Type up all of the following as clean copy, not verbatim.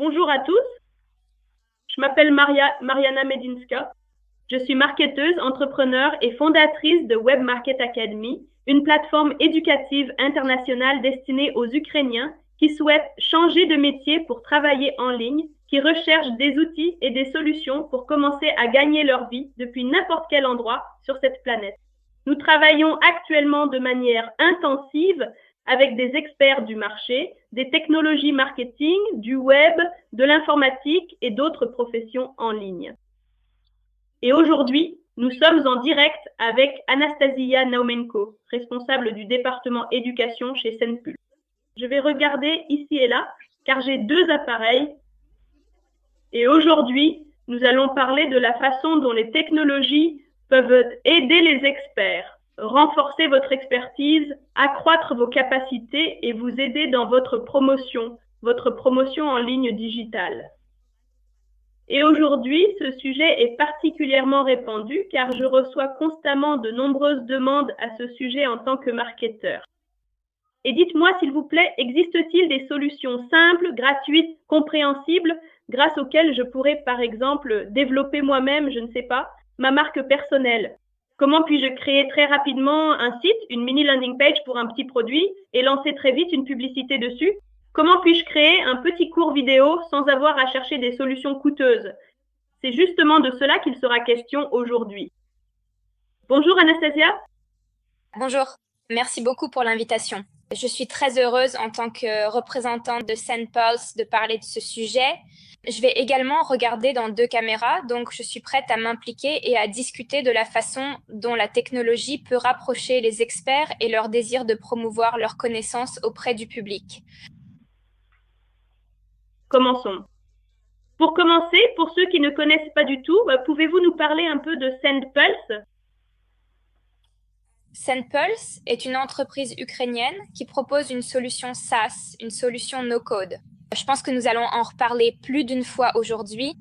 Bonjour à tous, je m'appelle Mariana Medinska. Je suis marketeuse, entrepreneur et fondatrice de Web Market Academy, une plateforme éducative internationale destinée aux Ukrainiens qui souhaitent changer de métier pour travailler en ligne, qui recherchent des outils et des solutions pour commencer à gagner leur vie depuis n'importe quel endroit sur cette planète. Nous travaillons actuellement de manière intensive avec des experts du marché, des technologies marketing, du web, de l'informatique et d'autres professions en ligne. Et aujourd'hui, nous sommes en direct avec Anastasia Naumenko, responsable du département éducation chez Senpulse. Je vais regarder ici et là, car j'ai deux appareils. Et aujourd'hui, nous allons parler de la façon dont les technologies peuvent aider les experts, renforcer votre expertise, accroître vos capacités et vous aider dans votre promotion en ligne digitale. Et aujourd'hui, ce sujet est particulièrement répandu car je reçois constamment de nombreuses demandes à ce sujet en tant que marketeur. Et dites-moi s'il vous plaît, existe-t-il des solutions simples, gratuites, compréhensibles, grâce auxquelles je pourrais par exemple développer moi-même, je ne sais pas, ma marque personnelle? Comment puis-je créer très rapidement un site, une mini landing page pour un petit produit et lancer très vite une publicité dessus? Comment puis-je créer un petit cours vidéo sans avoir à chercher des solutions coûteuses? C'est justement de cela qu'il sera question aujourd'hui. Bonjour Anastasia. Bonjour, merci beaucoup pour l'invitation. Je suis très heureuse en tant que représentante de Senpulse de parler de ce sujet. Je vais également regarder dans deux caméras, donc je suis prête à m'impliquer et à discuter de la façon dont la technologie peut rapprocher les experts et leur désir de promouvoir leurs connaissances auprès du public. Commençons. Pour commencer, pour ceux qui ne connaissent pas du tout, pouvez-vous nous parler un peu de Senpulse? Senpulse est une entreprise ukrainienne qui propose une solution SaaS, une solution no-code. Je pense que nous allons en reparler plus d'une fois aujourd'hui.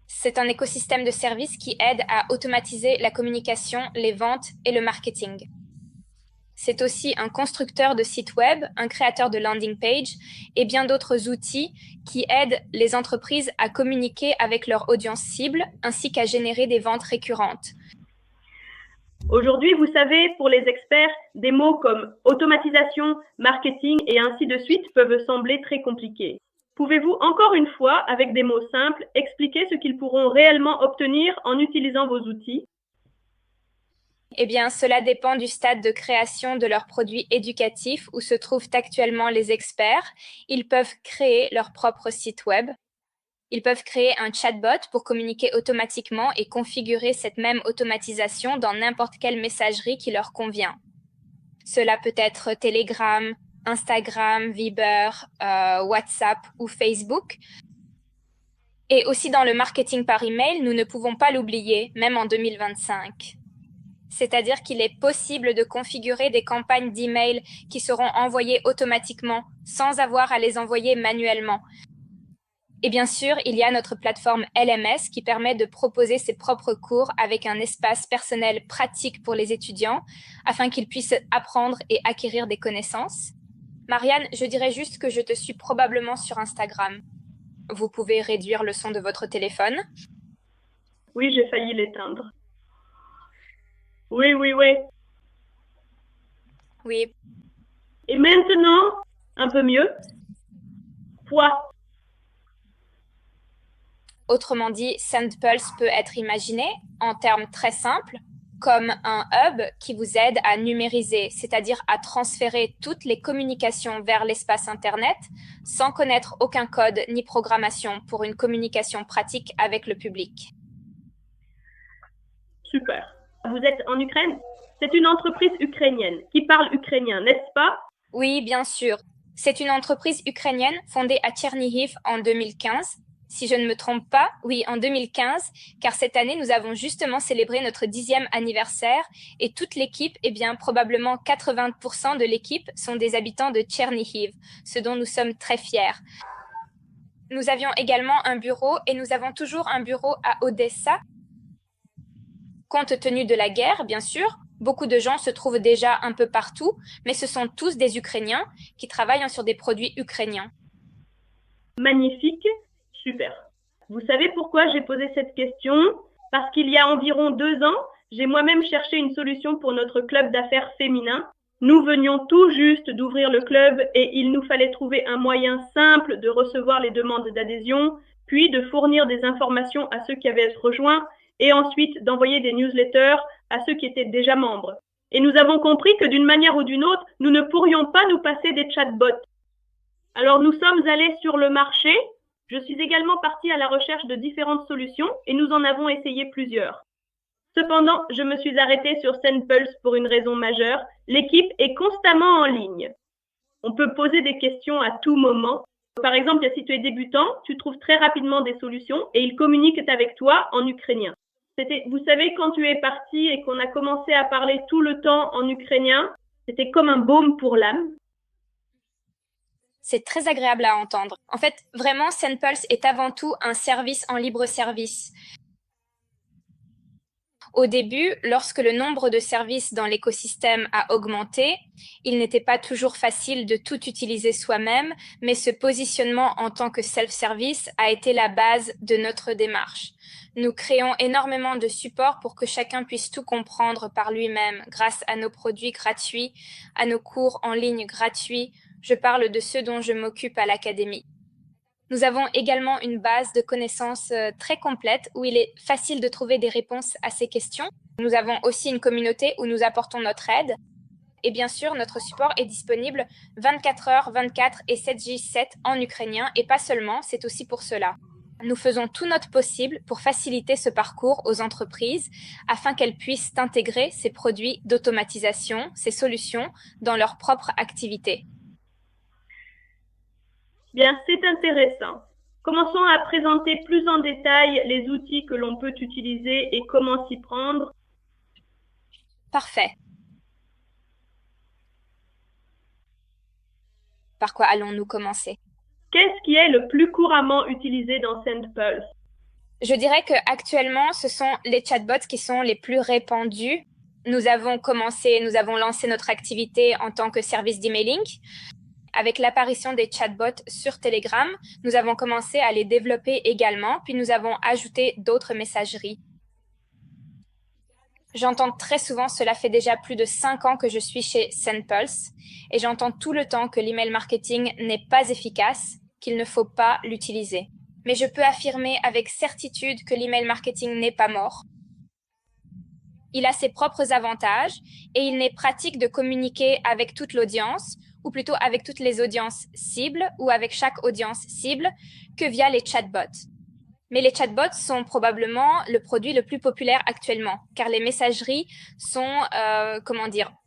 C'est un écosystème de services qui aide à automatiser la communication, les ventes et le marketing. C'est aussi un constructeur de sites web, un créateur de landing page et bien d'autres outils qui aident les entreprises à communiquer avec leur audience cible ainsi qu'à générer des ventes récurrentes. Aujourd'hui, vous savez, pour les experts, des mots comme automatisation, marketing et ainsi de suite peuvent sembler très compliqués. Pouvez-vous encore une fois, avec des mots simples, expliquer ce qu'ils pourront réellement obtenir en utilisant vos outils? Eh bien, cela dépend du stade de création de leurs produits éducatifs où se trouvent actuellement les experts. Ils peuvent créer leur propre site web. Ils peuvent créer un chatbot pour communiquer automatiquement et configurer cette même automatisation dans n'importe quelle messagerie qui leur convient. Cela peut être Telegram, Instagram, Viber, WhatsApp ou Facebook. Et aussi dans le marketing par email, nous ne pouvons pas l'oublier, même en 2025. C'est-à-dire qu'il est possible de configurer des campagnes d'email qui seront envoyées automatiquement sans avoir à les envoyer manuellement. Et bien sûr, il y a notre plateforme LMS qui permet de proposer ses propres cours avec un espace personnel pratique pour les étudiants afin qu'ils puissent apprendre et acquérir des connaissances. Marianne, je dirais juste que je te suis probablement sur Instagram. Vous pouvez réduire le son de votre téléphone. Oui, j'ai failli l'éteindre. Oui. Oui. Et maintenant, un peu mieux. Poids. Autrement dit, Senpulse peut être imaginé en termes très simples comme un hub qui vous aide à numériser, c'est-à-dire à transférer toutes les communications vers l'espace Internet sans connaître aucun code ni programmation pour une communication pratique avec le public. Super. Vous êtes en Ukraine? C'est une entreprise ukrainienne qui parle ukrainien, n'est-ce pas? Oui, bien sûr. C'est une entreprise ukrainienne fondée à Tchernihiv en 2015. Si je ne me trompe pas, oui, en 2015, car cette année, nous avons justement célébré notre 10e anniversaire et toute l'équipe, eh bien, probablement 80% de l'équipe sont des habitants de Tchernihiv, ce dont nous sommes très fiers. Nous avions également un bureau et nous avons toujours un bureau à Odessa. Compte tenu de la guerre, bien sûr, beaucoup de gens se trouvent déjà un peu partout, mais ce sont tous des Ukrainiens qui travaillent sur des produits ukrainiens. Magnifique, super. Vous savez pourquoi j'ai posé cette question? Parce qu'il y a environ 2 ans, j'ai moi-même cherché une solution pour notre club d'affaires féminin. Nous venions tout juste d'ouvrir le club et il nous fallait trouver un moyen simple de recevoir les demandes d'adhésion, puis de fournir des informations à ceux qui avaient été rejoints et ensuite d'envoyer des newsletters à ceux qui étaient déjà membres. Et nous avons compris que d'une manière ou d'une autre, nous ne pourrions pas nous passer des chatbots. Alors nous sommes allés sur le marché. Je suis également partie à la recherche de différentes solutions et nous en avons essayé plusieurs. Cependant, je me suis arrêtée sur SendPulse pour une raison majeure. L'équipe est constamment en ligne. On peut poser des questions à tout moment. Par exemple, si tu es débutant, tu trouves très rapidement des solutions et ils communiquent avec toi en ukrainien. Vous savez, quand tu es parti et qu'on a commencé à parler tout le temps en ukrainien, c'était comme un baume pour l'âme. C'est très agréable à entendre. En fait, vraiment, SendPulse est avant tout un service en libre service. Au début, lorsque le nombre de services dans l'écosystème a augmenté, il n'était pas toujours facile de tout utiliser soi-même, mais ce positionnement en tant que self-service a été la base de notre démarche. Nous créons énormément de supports pour que chacun puisse tout comprendre par lui-même grâce à nos produits gratuits, à nos cours en ligne gratuits. Je parle de ceux dont je m'occupe à l'académie. Nous avons également une base de connaissances très complète où il est facile de trouver des réponses à ces questions. Nous avons aussi une communauté où nous apportons notre aide. Et bien sûr, notre support est disponible 24h/24 et 7J7 en ukrainien et pas seulement, c'est aussi pour cela. Nous faisons tout notre possible pour faciliter ce parcours aux entreprises afin qu'elles puissent intégrer ces produits d'automatisation, ces solutions, dans leur propre activité. Bien, c'est intéressant. Commençons à présenter plus en détail les outils que l'on peut utiliser et comment s'y prendre. Parfait. Par quoi allons-nous commencer? Qu'est-ce qui est le plus couramment utilisé dans SendPulse? Je dirais qu'actuellement, ce sont les chatbots qui sont les plus répandus. Nous avons lancé notre activité en tant que service d'emailing. Avec l'apparition des chatbots sur Telegram, nous avons commencé à les développer également, puis nous avons ajouté d'autres messageries. J'entends très souvent, cela fait déjà plus de 5 ans que je suis chez SendPulse, et j'entends tout le temps que l'email marketing n'est pas efficace, qu'il ne faut pas l'utiliser. Mais je peux affirmer avec certitude que l'email marketing n'est pas mort. Il a ses propres avantages et il n'est pratique de communiquer avec toute l'audience, ou plutôt avec toutes les audiences cibles ou avec chaque audience cible, que via les chatbots. Mais les chatbots sont probablement le produit le plus populaire actuellement, car les messageries sont,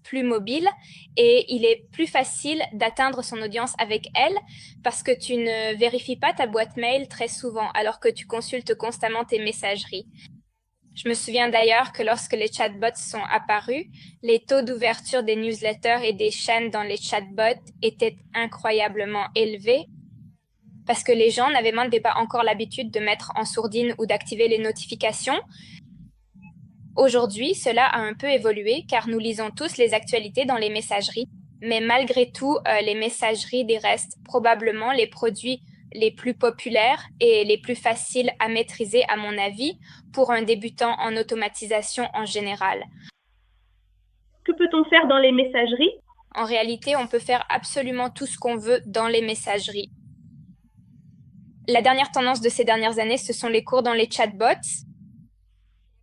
plus mobiles et il est plus facile d'atteindre son audience avec elles parce que tu ne vérifies pas ta boîte mail très souvent alors que tu consultes constamment tes messageries. Je me souviens d'ailleurs que lorsque les chatbots sont apparus, les taux d'ouverture des newsletters et des chaînes dans les chatbots étaient incroyablement élevés parce que les gens n'avaient même pas encore l'habitude de mettre en sourdine ou d'activer les notifications. Aujourd'hui, cela a un peu évolué car nous lisons tous les actualités dans les messageries. Mais malgré tout, les messageries restent probablement les produits les plus populaires et les plus faciles à maîtriser, à mon avis, pour un débutant en automatisation en général. Que peut-on faire dans les messageries? En réalité, on peut faire absolument tout ce qu'on veut dans les messageries. La dernière tendance de ces dernières années, ce sont les cours dans les chatbots.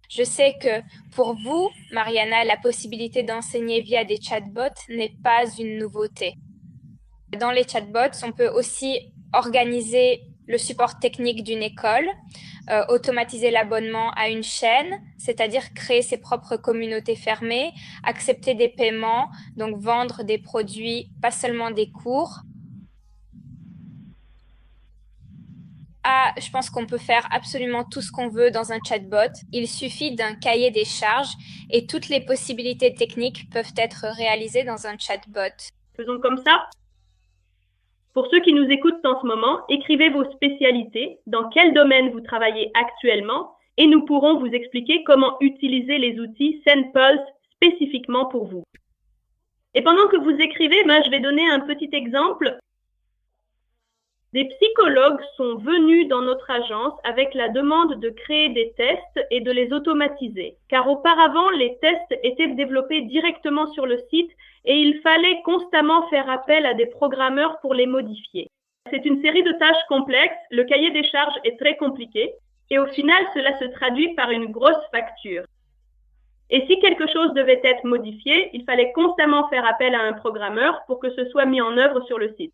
Je sais que pour vous, Mariana, la possibilité d'enseigner via des chatbots n'est pas une nouveauté. Dans les chatbots, on peut aussi organiser le support technique d'une école, automatiser l'abonnement à une chaîne, c'est-à-dire créer ses propres communautés fermées, accepter des paiements, donc vendre des produits, pas seulement des cours. Je pense qu'on peut faire absolument tout ce qu'on veut dans un chatbot. Il suffit d'un cahier des charges et toutes les possibilités techniques peuvent être réalisées dans un chatbot. Faisons comme ça. Pour ceux qui nous écoutent en ce moment, écrivez vos spécialités, dans quel domaine vous travaillez actuellement, et nous pourrons vous expliquer comment utiliser les outils SendPulse spécifiquement pour vous. Et pendant que vous écrivez, je vais donner un petit exemple. Des psychologues sont venus dans notre agence avec la demande de créer des tests et de les automatiser, car auparavant, les tests étaient développés directement sur le site et il fallait constamment faire appel à des programmeurs pour les modifier. C'est une série de tâches complexes, le cahier des charges est très compliqué et au final, cela se traduit par une grosse facture. Et si quelque chose devait être modifié, il fallait constamment faire appel à un programmeur pour que ce soit mis en œuvre sur le site.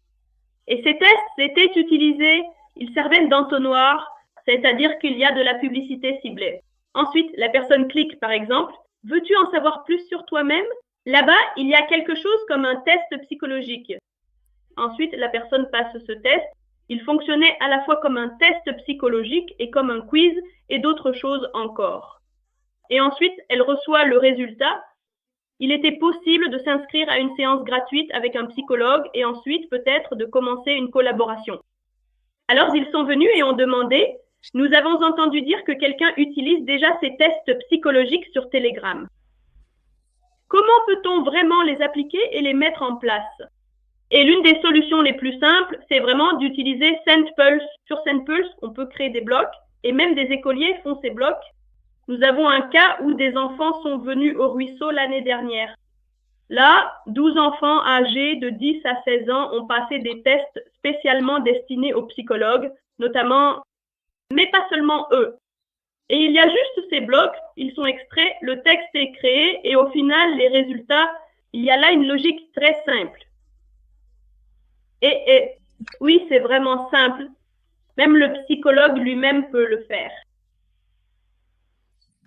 Et ces tests étaient utilisés, ils servaient d'entonnoir, c'est-à-dire qu'il y a de la publicité ciblée. Ensuite, la personne clique par exemple, « Veux-tu en savoir plus sur toi-même » Là-bas, il y a quelque chose comme un test psychologique. Ensuite, la personne passe ce test. Il fonctionnait à la fois comme un test psychologique et comme un quiz et d'autres choses encore. Et ensuite, elle reçoit le résultat. Il était possible de s'inscrire à une séance gratuite avec un psychologue et ensuite peut-être de commencer une collaboration. Alors ils sont venus et ont demandé « Nous avons entendu dire que quelqu'un utilise déjà ces tests psychologiques sur Telegram. Comment peut-on vraiment les appliquer et les mettre en place ?» Et l'une des solutions les plus simples, c'est vraiment d'utiliser SendPulse. Sur SendPulse, on peut créer des blocs et même des écoliers font ces blocs. Nous avons un cas où des enfants sont venus au ruisseau l'année dernière. Là, 12 enfants âgés de 10 à 16 ans ont passé des tests spécialement destinés aux psychologues, notamment, mais pas seulement eux. Et il y a juste ces blocs, ils sont extraits, le texte est créé et au final, les résultats, il y a là une logique très simple. Et oui, c'est vraiment simple. Même le psychologue lui-même peut le faire.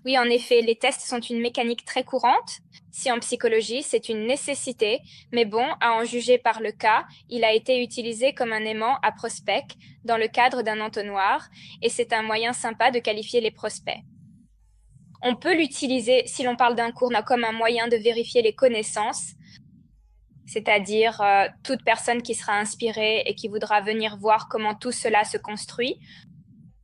Oui, en effet, les tests sont une mécanique très courante. Si en psychologie, c'est une nécessité, mais bon, à en juger par le cas, il a été utilisé comme un aimant à prospect dans le cadre d'un entonnoir, et c'est un moyen sympa de qualifier les prospects. On peut l'utiliser, si l'on parle d'un cours, comme un moyen de vérifier les connaissances, c'est-à-dire toute personne qui sera inspirée et qui voudra venir voir comment tout cela se construit.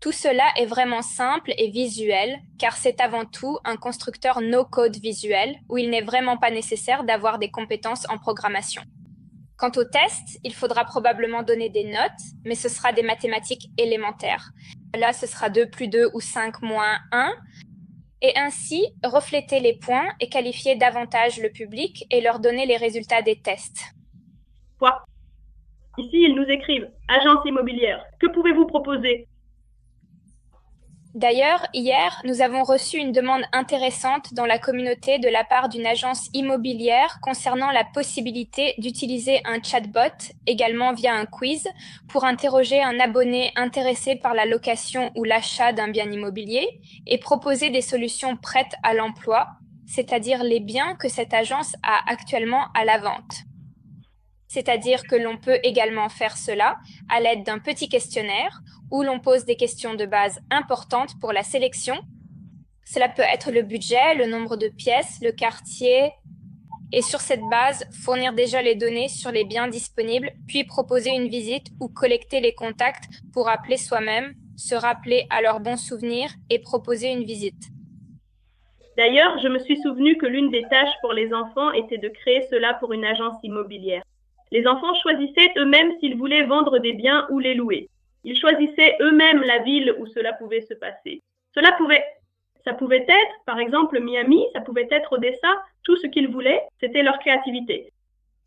Tout cela est vraiment simple et visuel, car c'est avant tout un constructeur no-code visuel, où il n'est vraiment pas nécessaire d'avoir des compétences en programmation. Quant au test, il faudra probablement donner des notes, mais ce sera des mathématiques élémentaires. Là, ce sera 2 plus 2 ou 5 moins 1, et ainsi refléter les points et qualifier davantage le public et leur donner les résultats des tests. Ici, ils nous écrivent « Agence immobilière, que pouvez-vous proposer ?» D'ailleurs, hier, nous avons reçu une demande intéressante dans la communauté de la part d'une agence immobilière concernant la possibilité d'utiliser un chatbot, également via un quiz, pour interroger un abonné intéressé par la location ou l'achat d'un bien immobilier et proposer des solutions prêtes à l'emploi, c'est-à-dire les biens que cette agence a actuellement à la vente. C'est-à-dire que l'on peut également faire cela à l'aide d'un petit questionnaire où l'on pose des questions de base importantes pour la sélection. Cela peut être le budget, le nombre de pièces, le quartier, et sur cette base, fournir déjà les données sur les biens disponibles, puis proposer une visite ou collecter les contacts pour appeler soi-même, se rappeler à leurs bons souvenirs et proposer une visite. D'ailleurs, je me suis souvenu que l'une des tâches pour les enfants était de créer cela pour une agence immobilière. Les enfants choisissaient eux-mêmes s'ils voulaient vendre des biens ou les louer. Ils choisissaient eux-mêmes la ville où cela pouvait se passer. Ça pouvait être, par exemple, Miami, ça pouvait être Odessa, tout ce qu'ils voulaient, c'était leur créativité.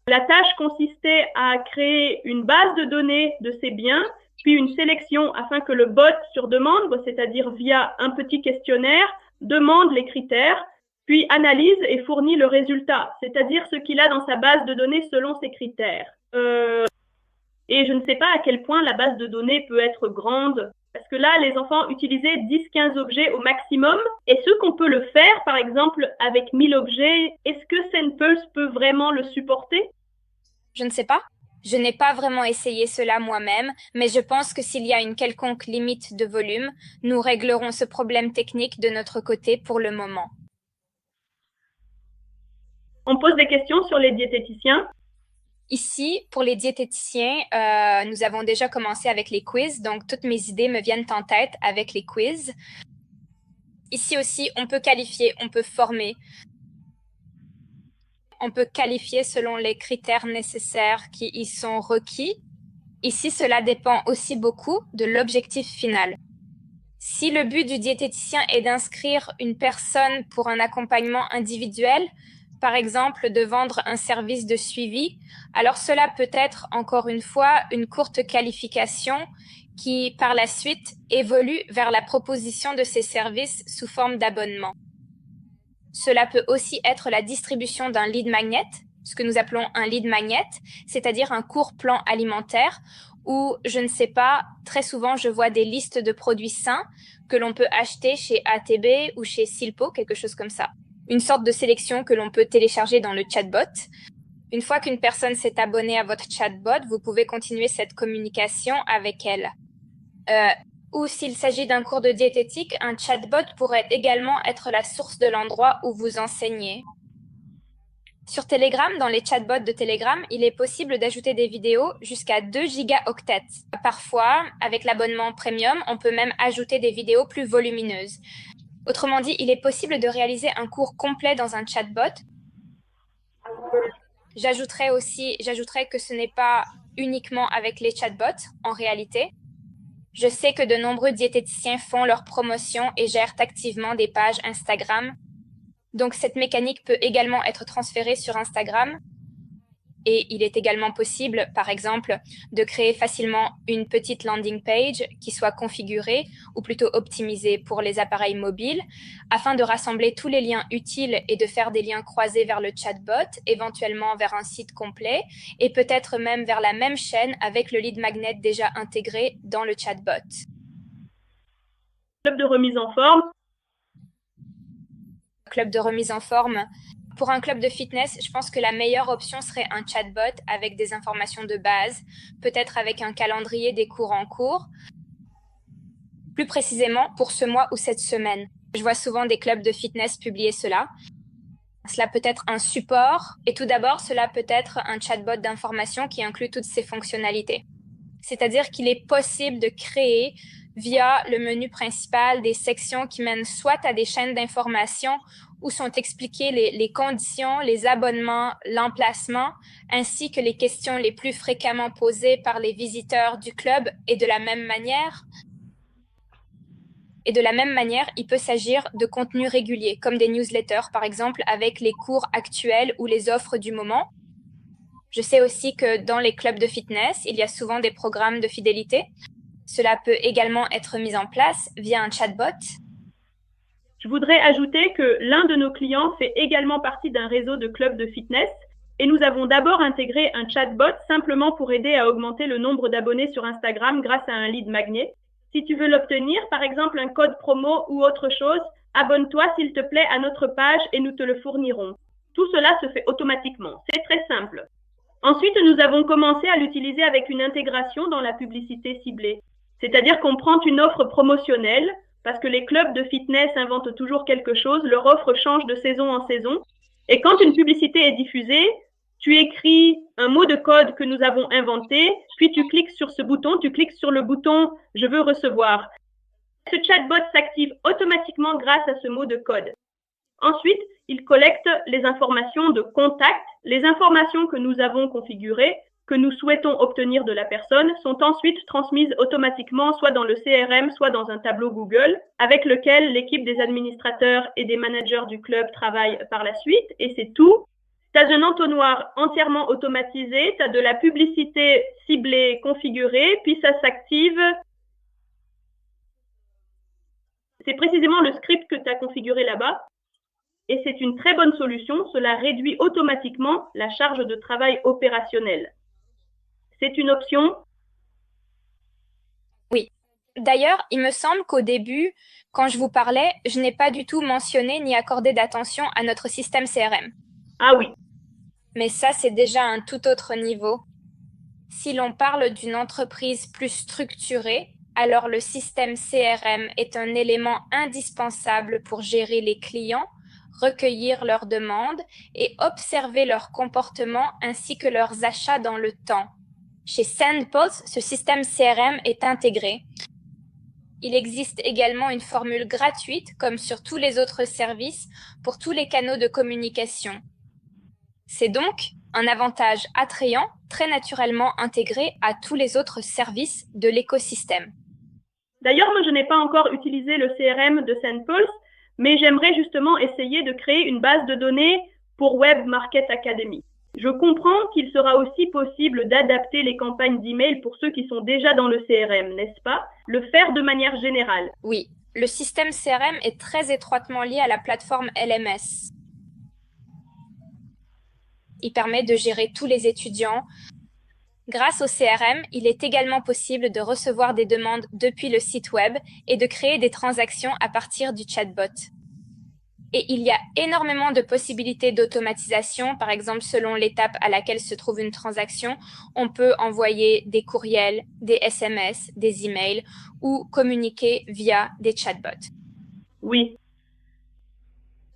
La tâche consistait à créer une base de données de ces biens, puis une sélection afin que le bot sur demande, c'est-à-dire via un petit questionnaire, demande les critères, puis analyse et fournit le résultat, c'est-à-dire ce qu'il a dans sa base de données selon ses critères. Et je ne sais pas à quel point la base de données peut être grande, parce que là, les enfants utilisaient 10-15 objets au maximum. Est-ce qu'on peut le faire, par exemple, avec 1000 objets? Est-ce que SendPulse peut vraiment le supporter? Je ne sais pas. Je n'ai pas vraiment essayé cela moi-même, mais je pense que s'il y a une quelconque limite de volume, nous réglerons ce problème technique de notre côté pour le moment. On pose des questions sur les diététiciens. Ici, pour les diététiciens, nous avons déjà commencé avec les quiz, donc toutes mes idées me viennent en tête avec les quiz. Ici aussi, on peut qualifier, on peut former. On peut qualifier selon les critères nécessaires qui y sont requis. Ici, cela dépend aussi beaucoup de l'objectif final. Si le but du diététicien est d'inscrire une personne pour un accompagnement individuel, par exemple de vendre un service de suivi, alors cela peut être encore une fois une courte qualification qui par la suite évolue vers la proposition de ces services sous forme d'abonnement. Cela peut aussi être la distribution d'un lead magnet, ce que nous appelons un lead magnet, c'est-à-dire un court plan alimentaire où, je ne sais pas, très souvent je vois des listes de produits sains que l'on peut acheter chez ATB ou chez Silpo, quelque chose comme ça. Une sorte de sélection que l'on peut télécharger dans le chatbot. Une fois qu'une personne s'est abonnée à votre chatbot, vous pouvez continuer cette communication avec elle. Ou s'il s'agit d'un cours de diététique, un chatbot pourrait également être la source de l'endroit où vous enseignez. Sur Telegram, dans les chatbots de Telegram, il est possible d'ajouter des vidéos jusqu'à 2 gigaoctets. Parfois, avec l'abonnement premium, on peut même ajouter des vidéos plus volumineuses. Autrement dit, il est possible de réaliser un cours complet dans un chatbot. J'ajouterais que ce n'est pas uniquement avec les chatbots, en réalité. Je sais que de nombreux diététiciens font leur promotion et gèrent activement des pages Instagram. Donc, cette mécanique peut également être transférée sur Instagram. Et il est également possible, par exemple, de créer facilement une petite landing page qui soit configurée ou plutôt optimisée pour les appareils mobiles afin de rassembler tous les liens utiles et de faire des liens croisés vers le chatbot, éventuellement vers un site complet et peut-être même vers la même chaîne avec le lead magnet déjà intégré dans le chatbot. Club de remise en forme. Club de remise en forme. Pour un club de fitness, je pense que la meilleure option serait un chatbot avec des informations de base, peut-être avec un calendrier des cours en cours, plus précisément pour ce mois ou cette semaine. Je vois souvent des clubs de fitness publier cela. Cela peut être un support et tout d'abord, cela peut être un chatbot d'information qui inclut toutes ces fonctionnalités. C'est-à-dire qu'il est possible de créer via le menu principal des sections qui mènent soit à des chaînes d'information où sont expliquées les conditions, les abonnements, l'emplacement, ainsi que les questions les plus fréquemment posées par les visiteurs du club. Et de la même manière, il peut s'agir de contenus réguliers, comme des newsletters, par exemple, avec les cours actuels ou les offres du moment. Je sais aussi que dans les clubs de fitness, il y a souvent des programmes de fidélité. Cela peut également être mis en place via un chatbot. Je voudrais ajouter que l'un de nos clients fait également partie d'un réseau de clubs de fitness et nous avons d'abord intégré un chatbot simplement pour aider à augmenter le nombre d'abonnés sur Instagram grâce à un lead magnet. Si tu veux l'obtenir, par exemple un code promo ou autre chose, abonne-toi s'il te plaît à notre page et nous te le fournirons. Tout cela se fait automatiquement. C'est très simple. Ensuite, nous avons commencé à l'utiliser avec une intégration dans la publicité ciblée. C'est-à-dire qu'on prend une offre promotionnelle, parce que les clubs de fitness inventent toujours quelque chose, leur offre change de saison en saison. Et quand une publicité est diffusée, tu écris un mot de code que nous avons inventé, puis tu cliques sur ce bouton, tu cliques sur le bouton « Je veux recevoir ». Ce chatbot s'active automatiquement grâce à ce mot de code. Ensuite, il collecte les informations de contact, les informations que nous avons configurées, que nous souhaitons obtenir de la personne, sont ensuite transmises automatiquement soit dans le CRM, soit dans un tableau Google, avec lequel l'équipe des administrateurs et des managers du club travaille par la suite, et c'est tout. Tu as un entonnoir entièrement automatisé, tu as de la publicité ciblée configurée, puis ça s'active. C'est précisément le script que tu as configuré là-bas. Et c'est une très bonne solution, cela réduit automatiquement la charge de travail opérationnelle. C'est une option. Oui. D'ailleurs, il me semble qu'au début, quand je vous parlais, je n'ai pas du tout mentionné ni accordé d'attention à notre système CRM. Ah oui. Mais ça, c'est déjà un tout autre niveau. Si l'on parle d'une entreprise plus structurée, alors le système CRM est un élément indispensable pour gérer les clients, recueillir leurs demandes et observer leur comportement ainsi que leurs achats dans le temps. Chez SendPulse, ce système CRM est intégré. Il existe également une formule gratuite, comme sur tous les autres services, pour tous les canaux de communication. C'est donc un avantage attrayant, très naturellement intégré à tous les autres services de l'écosystème. D'ailleurs, moi, je n'ai pas encore utilisé le CRM de SendPulse, mais j'aimerais justement essayer de créer une base de données pour Web Market Academy. Je comprends qu'il sera aussi possible d'adapter les campagnes d'email pour ceux qui sont déjà dans le CRM, n'est-ce pas? Le faire de manière générale. Oui, le système CRM est très étroitement lié à la plateforme LMS. Il permet de gérer tous les étudiants. Grâce au CRM, il est également possible de recevoir des demandes depuis le site web et de créer des transactions à partir du chatbot. Et il y a énormément de possibilités d'automatisation. Par exemple, selon l'étape à laquelle se trouve une transaction, on peut envoyer des courriels, des SMS, des emails ou communiquer via des chatbots. Oui.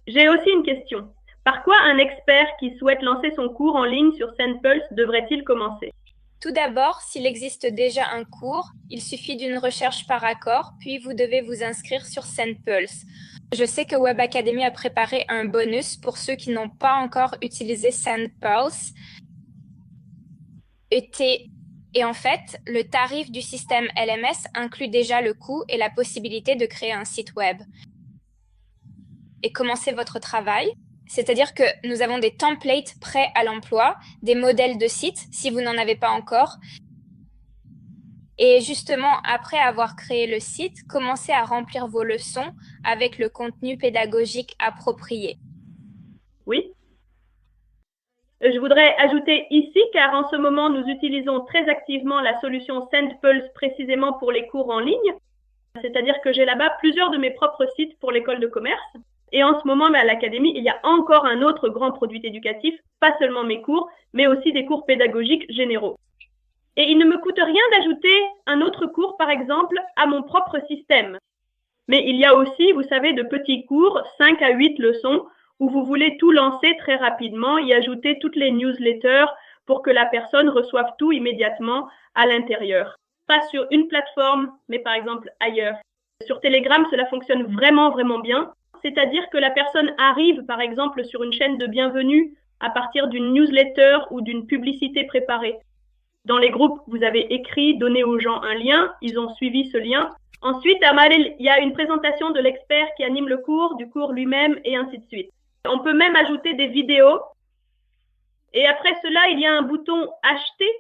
J'ai aussi une question. Par quoi un expert qui souhaite lancer son cours en ligne sur SendPulse devrait-il commencer? Tout d'abord, s'il existe déjà un cours, il suffit d'une recherche par accord, puis vous devez vous inscrire sur SendPulse. Je sais que Web Academy a préparé un bonus pour ceux qui n'ont pas encore utilisé SendPulse. Et en fait, le tarif du système LMS inclut déjà le coût et la possibilité de créer un site web. Et commencer votre travail. C'est-à-dire que nous avons des templates prêts à l'emploi, des modèles de sites si vous n'en avez pas encore. Et justement, après avoir créé le site, commencez à remplir vos leçons avec le contenu pédagogique approprié. Oui. Je voudrais ajouter ici, car en ce moment, nous utilisons très activement la solution SendPulse précisément pour les cours en ligne. C'est-à-dire que j'ai là-bas plusieurs de mes propres sites pour l'école de commerce. Et en ce moment, à l'académie, il y a encore un autre grand produit éducatif, pas seulement mes cours, mais aussi des cours pédagogiques généraux. Et il ne me coûte rien d'ajouter un autre cours, par exemple, à mon propre système. Mais il y a aussi, vous savez, de petits cours, 5 à 8 leçons, où vous voulez tout lancer très rapidement, y ajouter toutes les newsletters pour que la personne reçoive tout immédiatement à l'intérieur. Pas sur une plateforme, mais par exemple ailleurs. Sur Telegram, cela fonctionne vraiment, vraiment bien. C'est-à-dire que la personne arrive, par exemple, sur une chaîne de bienvenue à partir d'une newsletter ou d'une publicité préparée. Dans les groupes, vous avez écrit, donné aux gens un lien, ils ont suivi ce lien. Ensuite, il y a une présentation de l'expert qui anime le cours, du cours lui-même, et ainsi de suite. On peut même ajouter des vidéos. Et après cela, il y a un bouton « Acheter ».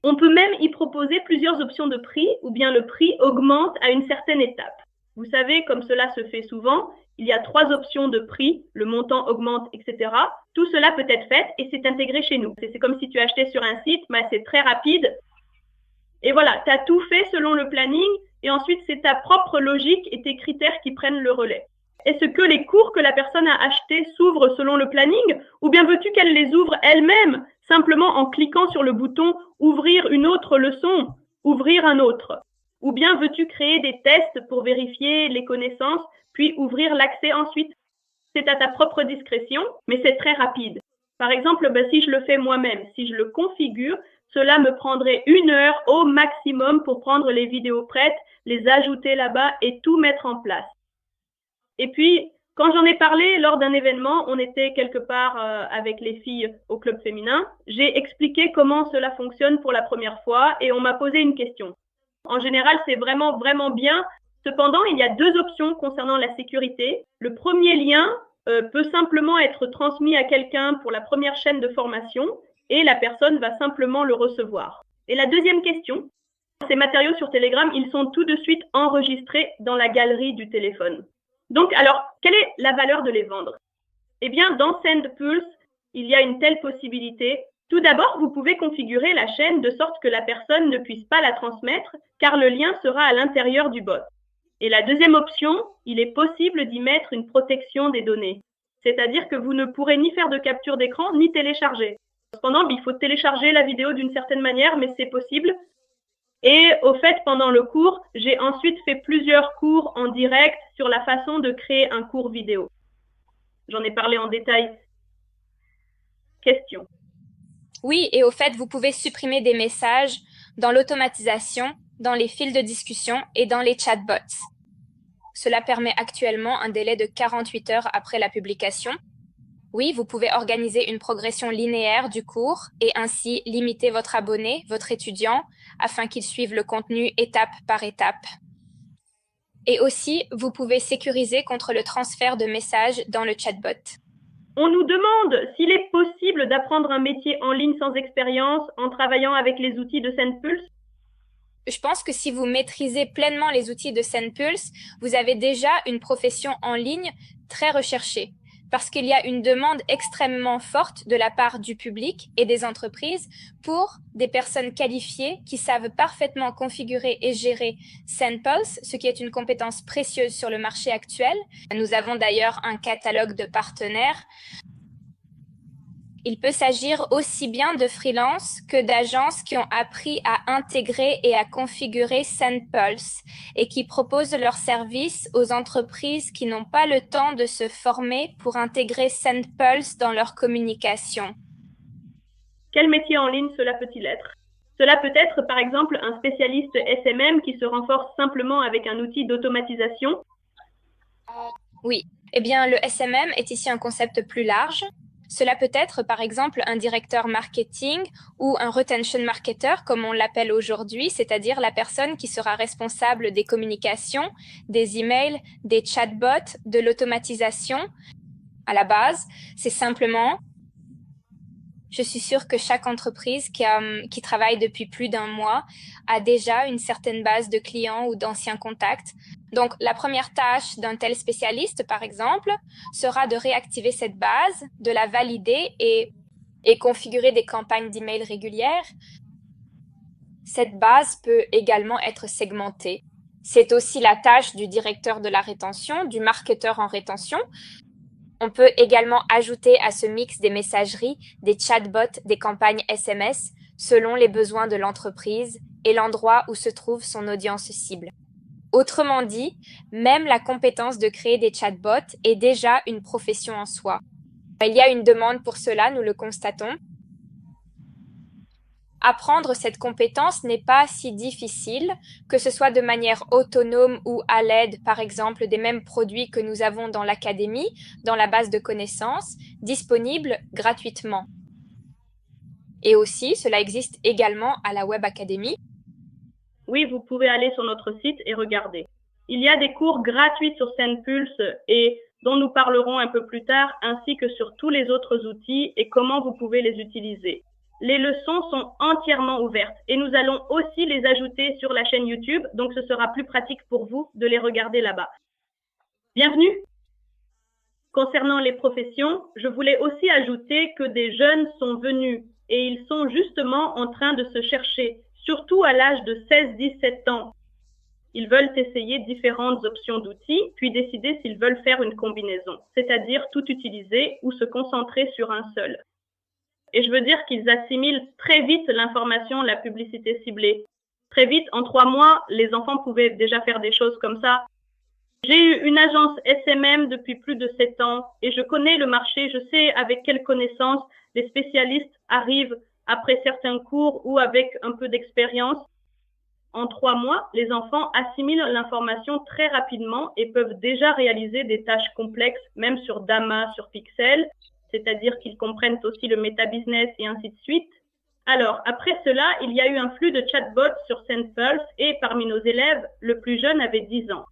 On peut même y proposer plusieurs options de prix, ou bien le prix augmente à une certaine étape. Vous savez, comme cela se fait souvent, il y a 3 options de prix, le montant augmente, etc. Tout cela peut être fait et c'est intégré chez nous. C'est comme si tu achetais sur un site, mais c'est très rapide. Et voilà, tu as tout fait selon le planning et ensuite c'est ta propre logique et tes critères qui prennent le relais. Est-ce que les cours que la personne a achetés s'ouvrent selon le planning ou bien veux-tu qu'elle les ouvre elle-même, simplement en cliquant sur le bouton « Ouvrir une autre leçon »,« Ouvrir un autre ». Ou bien veux-tu créer des tests pour vérifier les connaissances, puis ouvrir l'accès ensuite? C'est à ta propre discrétion, mais c'est très rapide. Par exemple, si je le fais moi-même, si je le configure, cela me prendrait 1 heure au maximum pour prendre les vidéos prêtes, les ajouter là-bas et tout mettre en place. Et puis, quand j'en ai parlé lors d'un événement, on était quelque part avec les filles au club féminin, j'ai expliqué comment cela fonctionne pour la première fois et on m'a posé une question. En général, c'est vraiment, vraiment bien. Cependant, il y a 2 options concernant la sécurité. Le premier lien peut simplement être transmis à quelqu'un pour la première chaîne de formation et la personne va simplement le recevoir. Et la deuxième question, ces matériaux sur Telegram, ils sont tout de suite enregistrés dans la galerie du téléphone. Donc, alors, quelle est la valeur de les vendre? Eh bien, dans SendPulse, il y a une telle possibilité. Tout d'abord, vous pouvez configurer la chaîne de sorte que la personne ne puisse pas la transmettre car le lien sera à l'intérieur du bot. Et la deuxième option, il est possible d'y mettre une protection des données. C'est-à-dire que vous ne pourrez ni faire de capture d'écran ni télécharger. Cependant, il faut télécharger la vidéo d'une certaine manière, mais c'est possible. Et au fait, pendant le cours, j'ai ensuite fait plusieurs cours en direct sur la façon de créer un cours vidéo. J'en ai parlé en détail. Question. Oui, et au fait, vous pouvez supprimer des messages dans l'automatisation, dans les fils de discussion et dans les chatbots. Cela permet actuellement un délai de 48 heures après la publication. Oui, vous pouvez organiser une progression linéaire du cours et ainsi limiter votre abonné, votre étudiant, afin qu'il suive le contenu étape par étape. Et aussi, vous pouvez sécuriser contre le transfert de messages dans le chatbot. On nous demande s'il est possible d'apprendre un métier en ligne sans expérience en travaillant avec les outils de Sendpulse. Je pense que si vous maîtrisez pleinement les outils de Sendpulse, vous avez déjà une profession en ligne très recherchée, parce qu'il y a une demande extrêmement forte de la part du public et des entreprises pour des personnes qualifiées qui savent parfaitement configurer et gérer Sendpulse, ce qui est une compétence précieuse sur le marché actuel. Nous avons d'ailleurs un catalogue de partenaires. Il peut s'agir aussi bien de freelance que d'agences qui ont appris à intégrer et à configurer Sendpulse et qui proposent leurs services aux entreprises qui n'ont pas le temps de se former pour intégrer Sendpulse dans leur communication. Quel métier en ligne cela peut-il être? Cela peut être par exemple un spécialiste SMM qui se renforce simplement avec un outil d'automatisation. Oui, eh bien le SMM est ici un concept plus large. Cela peut être par exemple un directeur marketing ou un retention marketer comme on l'appelle aujourd'hui, c'est-à-dire la personne qui sera responsable des communications, des emails, des chatbots, de l'automatisation. À la base, c'est simplement, je suis sûre que chaque entreprise qui travaille depuis plus d'un mois a déjà une certaine base de clients ou d'anciens contacts. Donc, la première tâche d'un tel spécialiste, par exemple, sera de réactiver cette base, de la valider et configurer des campagnes d'email régulières. Cette base peut également être segmentée. C'est aussi la tâche du directeur de la rétention, du marketeur en rétention. On peut également ajouter à ce mix des messageries, des chatbots, des campagnes SMS, selon les besoins de l'entreprise et l'endroit où se trouve son audience cible. Autrement dit, même la compétence de créer des chatbots est déjà une profession en soi. Il y a une demande pour cela, nous le constatons. Apprendre cette compétence n'est pas si difficile, que ce soit de manière autonome ou à l'aide, par exemple, des mêmes produits que nous avons dans l'académie, dans la base de connaissances, disponibles gratuitement. Et aussi, cela existe également à la Web Academy. Oui, vous pouvez aller sur notre site et regarder. Il y a des cours gratuits sur Sendpulse et dont nous parlerons un peu plus tard, ainsi que sur tous les autres outils et comment vous pouvez les utiliser. Les leçons sont entièrement ouvertes et nous allons aussi les ajouter sur la chaîne YouTube, donc ce sera plus pratique pour vous de les regarder là-bas. Bienvenue! Concernant les professions, je voulais aussi ajouter que des jeunes sont venus et ils sont justement en train de se chercher, surtout à l'âge de 16-17 ans. Ils veulent essayer différentes options d'outils, puis décider s'ils veulent faire une combinaison, c'est-à-dire tout utiliser ou se concentrer sur un seul. Et je veux dire qu'ils assimilent très vite l'information, la publicité ciblée. Très vite, en 3 mois, les enfants pouvaient déjà faire des choses comme ça. J'ai eu une agence SMM depuis plus de 7 ans et je connais le marché, je sais avec quelles connaissances les spécialistes arrivent après certains cours ou avec un peu d'expérience. En 3 mois, les enfants assimilent l'information très rapidement et peuvent déjà réaliser des tâches complexes, même sur Dama, sur Pixel, c'est-à-dire qu'ils comprennent aussi le méta-business et ainsi de suite. Alors, après cela, il y a eu un flux de chatbots sur Sendpulse et parmi nos élèves, le plus jeune avait 10 ans.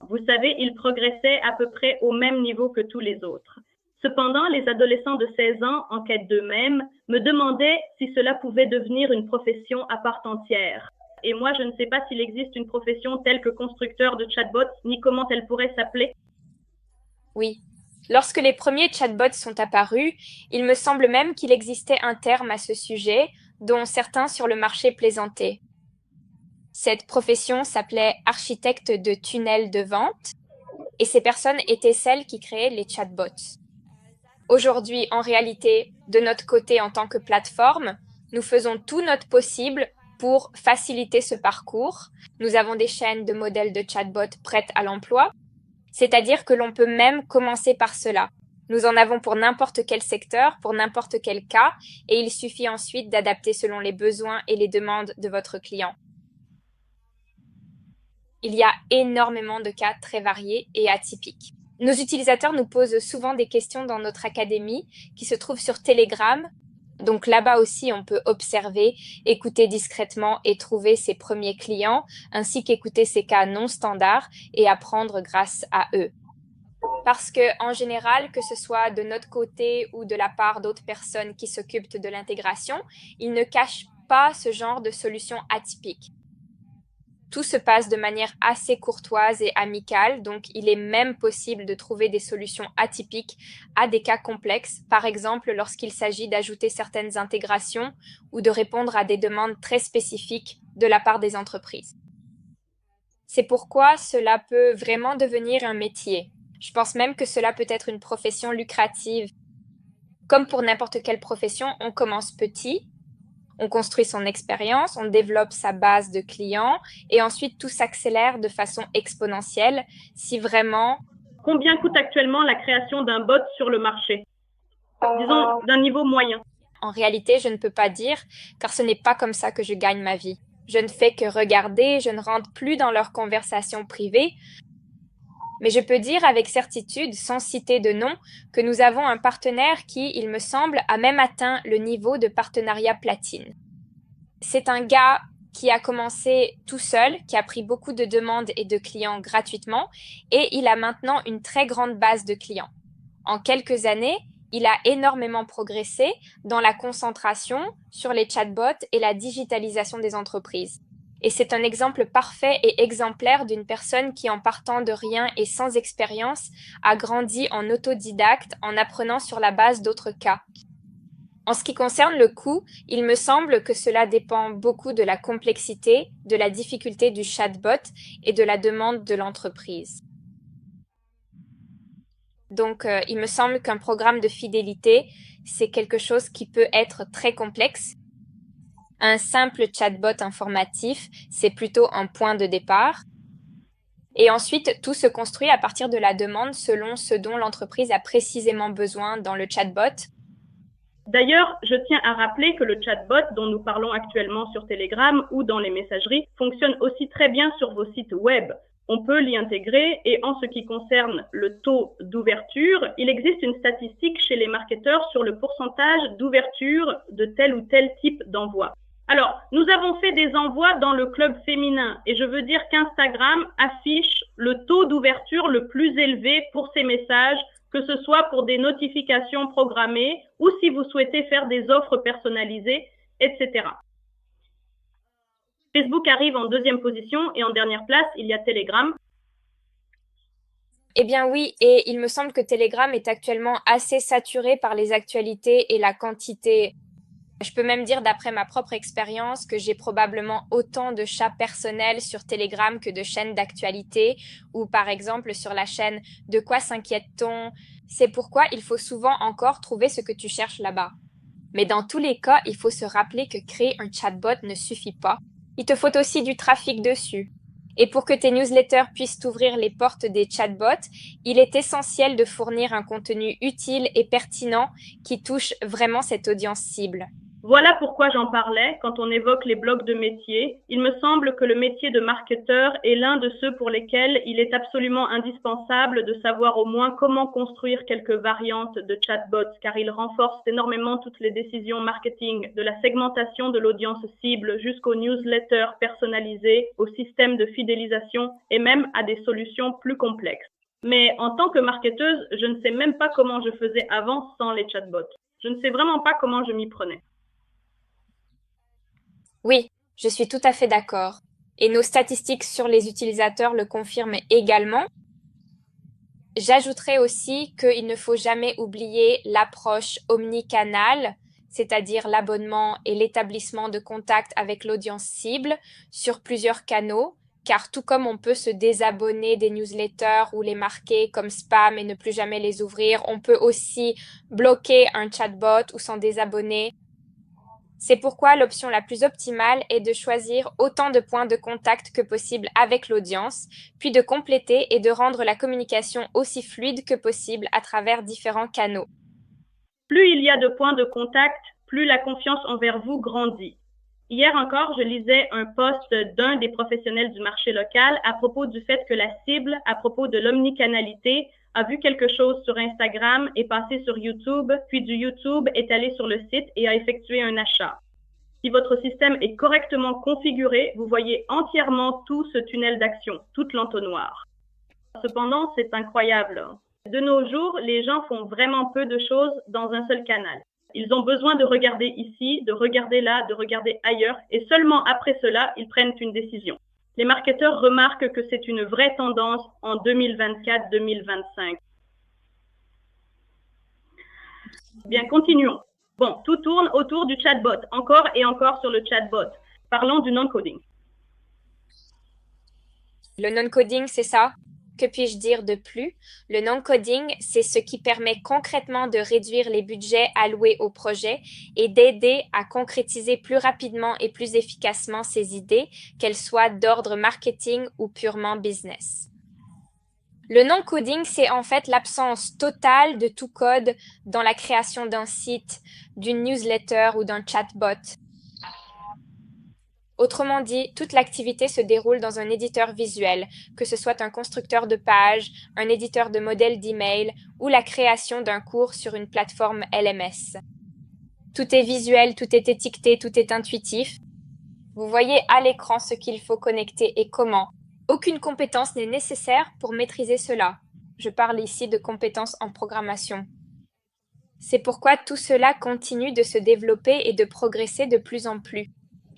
Vous savez, il progressait à peu près au même niveau que tous les autres. Cependant, les adolescents de 16 ans, en quête d'eux-mêmes, me demandaient si cela pouvait devenir une profession à part entière. Et moi, je ne sais pas s'il existe une profession telle que constructeur de chatbots, ni comment elle pourrait s'appeler. Oui. Lorsque les premiers chatbots sont apparus, il me semble même qu'il existait un terme à ce sujet, dont certains sur le marché plaisantaient. Cette profession s'appelait architecte de tunnels de vente, et ces personnes étaient celles qui créaient les chatbots. Aujourd'hui, en réalité, de notre côté en tant que plateforme, nous faisons tout notre possible pour faciliter ce parcours. Nous avons des chaînes de modèles de chatbots prêtes à l'emploi, c'est-à-dire que l'on peut même commencer par cela. Nous en avons pour n'importe quel secteur, pour n'importe quel cas, et il suffit ensuite d'adapter selon les besoins et les demandes de votre client. Il y a énormément de cas très variés et atypiques. Nos utilisateurs nous posent souvent des questions dans notre académie qui se trouve sur Telegram. Donc là-bas aussi, on peut observer, écouter discrètement et trouver ses premiers clients, ainsi qu'écouter ces cas non standards et apprendre grâce à eux. Parce que, en général, que ce soit de notre côté ou de la part d'autres personnes qui s'occupent de l'intégration, ils ne cachent pas ce genre de solution atypique. Tout se passe de manière assez courtoise et amicale, donc il est même possible de trouver des solutions atypiques à des cas complexes, par exemple lorsqu'il s'agit d'ajouter certaines intégrations ou de répondre à des demandes très spécifiques de la part des entreprises. C'est pourquoi cela peut vraiment devenir un métier. Je pense même que cela peut être une profession lucrative. Comme pour n'importe quelle profession, on commence petit, on construit son expérience, on développe sa base de clients et ensuite tout s'accélère de façon exponentielle si vraiment... Combien coûte actuellement la création d'un bot sur le marché? Disons d'un niveau moyen. En réalité, je ne peux pas dire, car ce n'est pas comme ça que je gagne ma vie. Je ne fais que regarder, je ne rentre plus dans leurs conversations privées. Mais je peux dire avec certitude, sans citer de nom, que nous avons un partenaire qui, il me semble, a même atteint le niveau de partenariat platine. C'est un gars qui a commencé tout seul, qui a pris beaucoup de demandes et de clients gratuitement, et il a maintenant une très grande base de clients. En quelques années, il a énormément progressé dans la concentration sur les chatbots et la digitalisation des entreprises. Et c'est un exemple parfait et exemplaire d'une personne qui, en partant de rien et sans expérience, a grandi en autodidacte en apprenant sur la base d'autres cas. En ce qui concerne le coût, il me semble que cela dépend beaucoup de la complexité, de la difficulté du chatbot et de la demande de l'entreprise. Donc, il me semble qu'un programme de fidélité, c'est quelque chose qui peut être très complexe. Un simple chatbot informatif, c'est plutôt un point de départ. Et ensuite, tout se construit à partir de la demande selon ce dont l'entreprise a précisément besoin dans le chatbot. D'ailleurs, je tiens à rappeler que le chatbot dont nous parlons actuellement sur Telegram ou dans les messageries fonctionne aussi très bien sur vos sites web. On peut l'y intégrer et en ce qui concerne le taux d'ouverture, il existe une statistique chez les marketeurs sur le pourcentage d'ouverture de tel ou tel type d'envoi. Alors, nous avons fait des envois dans le club féminin et je veux dire qu'Instagram affiche le taux d'ouverture le plus élevé pour ces messages, que ce soit pour des notifications programmées ou si vous souhaitez faire des offres personnalisées, etc. Facebook arrive en deuxième position et en dernière place, il y a Telegram. Eh bien oui, et il me semble que Telegram est actuellement assez saturé par les actualités et la quantité. Je peux même dire d'après ma propre expérience que j'ai probablement autant de chats personnels sur Telegram que de chaînes d'actualité ou par exemple sur la chaîne De quoi s'inquiète-t-on? C'est pourquoi il faut souvent encore trouver ce que tu cherches là-bas. Mais dans tous les cas, il faut se rappeler que créer un chatbot ne suffit pas. Il te faut aussi du trafic dessus. Et pour que tes newsletters puissent t'ouvrir les portes des chatbots, il est essentiel de fournir un contenu utile et pertinent qui touche vraiment cette audience cible. Voilà pourquoi j'en parlais quand on évoque les blocs de métier. Il me semble que le métier de marketeur est l'un de ceux pour lesquels il est absolument indispensable de savoir au moins comment construire quelques variantes de chatbots, car ils renforcent énormément toutes les décisions marketing, de la segmentation de l'audience cible jusqu'aux newsletters personnalisés, au système de fidélisation et même à des solutions plus complexes. Mais en tant que marketeuse, je ne sais même pas comment je faisais avant sans les chatbots. Je ne sais vraiment pas comment je m'y prenais. Oui, je suis tout à fait d'accord. Et nos statistiques sur les utilisateurs le confirment également. J'ajouterais aussi qu'il ne faut jamais oublier l'approche omnicanal, c'est-à-dire l'abonnement et l'établissement de contact avec l'audience cible sur plusieurs canaux, car tout comme on peut se désabonner des newsletters ou les marquer comme spam et ne plus jamais les ouvrir, on peut aussi bloquer un chatbot ou s'en désabonner. C'est pourquoi l'option la plus optimale est de choisir autant de points de contact que possible avec l'audience, puis de compléter et de rendre la communication aussi fluide que possible à travers différents canaux. Plus il y a de points de contact, plus la confiance envers vous grandit. Hier encore, je lisais un post d'un des professionnels du marché local à propos du fait que la cible, à propos de l'omnicanalité, a vu quelque chose sur Instagram, est passé sur YouTube, puis du YouTube est allé sur le site et a effectué un achat. Si votre système est correctement configuré, vous voyez entièrement tout ce tunnel d'action, toute l'entonnoir. Cependant, c'est incroyable. De nos jours, les gens font vraiment peu de choses dans un seul canal. Ils ont besoin de regarder ici, de regarder là, de regarder ailleurs, et seulement après cela, ils prennent une décision. Les marketeurs remarquent que c'est une vraie tendance en 2024-2025. Bien, continuons. Bon, tout tourne autour du chatbot, encore et encore sur le chatbot. Parlons du non-coding. Le non-coding, c'est ça? Que puis-je dire de plus? Le non-coding, c'est ce qui permet concrètement de réduire les budgets alloués au projet et d'aider à concrétiser plus rapidement et plus efficacement ses idées, qu'elles soient d'ordre marketing ou purement business. Le non-coding, c'est en fait l'absence totale de tout code dans la création d'un site, d'une newsletter ou d'un chatbot. Autrement dit, toute l'activité se déroule dans un éditeur visuel, que ce soit un constructeur de pages, un éditeur de modèles d'email ou la création d'un cours sur une plateforme LMS. Tout est visuel, tout est étiqueté, tout est intuitif. Vous voyez à l'écran ce qu'il faut connecter et comment. Aucune compétence n'est nécessaire pour maîtriser cela. Je parle ici de compétences en programmation. C'est pourquoi tout cela continue de se développer et de progresser de plus en plus.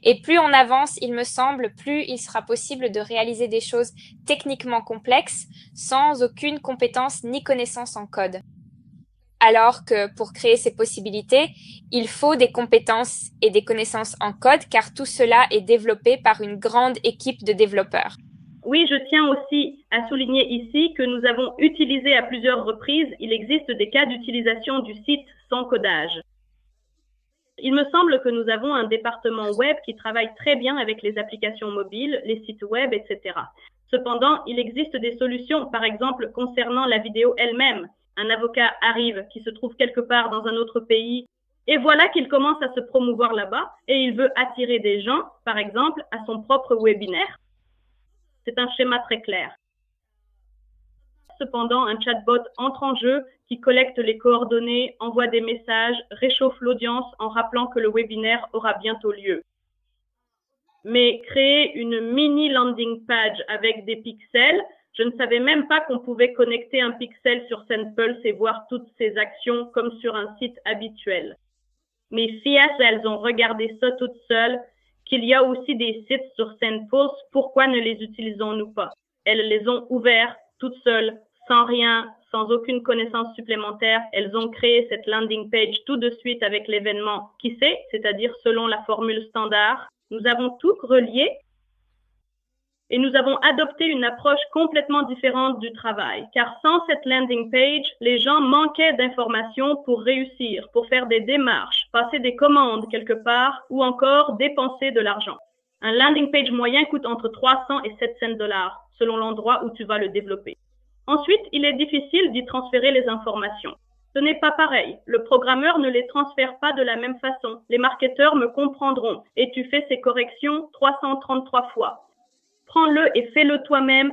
Et plus on avance, il me semble, plus il sera possible de réaliser des choses techniquement complexes sans aucune compétence ni connaissance en code. Alors que pour créer ces possibilités, il faut des compétences et des connaissances en code car tout cela est développé par une grande équipe de développeurs. Oui, je tiens aussi à souligner ici que nous avons utilisé à plusieurs reprises, il existe des cas d'utilisation du site sans codage. Il me semble que nous avons un département web qui travaille très bien avec les applications mobiles, les sites web, etc. Cependant, il existe des solutions, par exemple concernant la vidéo elle-même. Un avocat arrive qui se trouve quelque part dans un autre pays et voilà qu'il commence à se promouvoir là-bas et il veut attirer des gens, par exemple, à son propre webinaire. C'est un schéma très clair. Cependant, un chatbot entre en jeu qui collecte les coordonnées, envoie des messages, réchauffe l'audience en rappelant que le webinaire aura bientôt lieu. Mais créer une mini landing page avec des pixels, je ne savais même pas qu'on pouvait connecter un pixel sur SendPulse et voir toutes ces actions comme sur un site habituel. Mes filles, elles ont regardé ça toutes seules, qu'il y a aussi des sites sur SendPulse, pourquoi ne les utilisons-nous pas? Elles les ont ouverts toutes seules, sans rien, sans aucune connaissance supplémentaire. Elles ont créé cette landing page tout de suite avec l'événement qui c'est, c'est-à-dire selon la formule standard. Nous avons tout relié et nous avons adopté une approche complètement différente du travail. Car sans cette landing page, les gens manquaient d'informations pour réussir, pour faire des démarches, passer des commandes quelque part ou encore dépenser de l'argent. Un landing page moyen coûte entre 300 et 700 $, selon l'endroit où tu vas le développer. Ensuite, il est difficile d'y transférer les informations. Ce n'est pas pareil. Le programmeur ne les transfère pas de la même façon. Les marketeurs me comprendront et tu fais ces corrections 333 fois. Prends-le et fais-le toi-même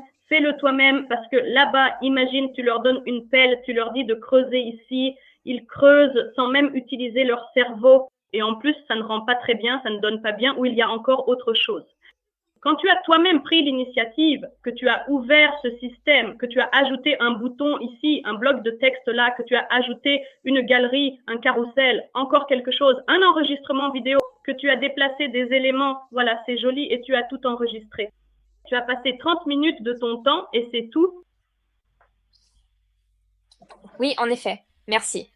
parce que là-bas, imagine, tu leur donnes une pelle, tu leur dis de creuser ici, ils creusent sans même utiliser leur cerveau et en plus, ça ne rend pas très bien, ça ne donne pas bien ou il y a encore autre chose. Quand tu as toi-même pris l'initiative, que tu as ouvert ce système, que tu as ajouté un bouton ici, un bloc de texte là, que tu as ajouté une galerie, un carrousel, encore quelque chose, un enregistrement vidéo, que tu as déplacé des éléments, voilà, c'est joli et tu as tout enregistré. Tu as passé 30 minutes de ton temps et c'est tout. Oui, en effet. Merci.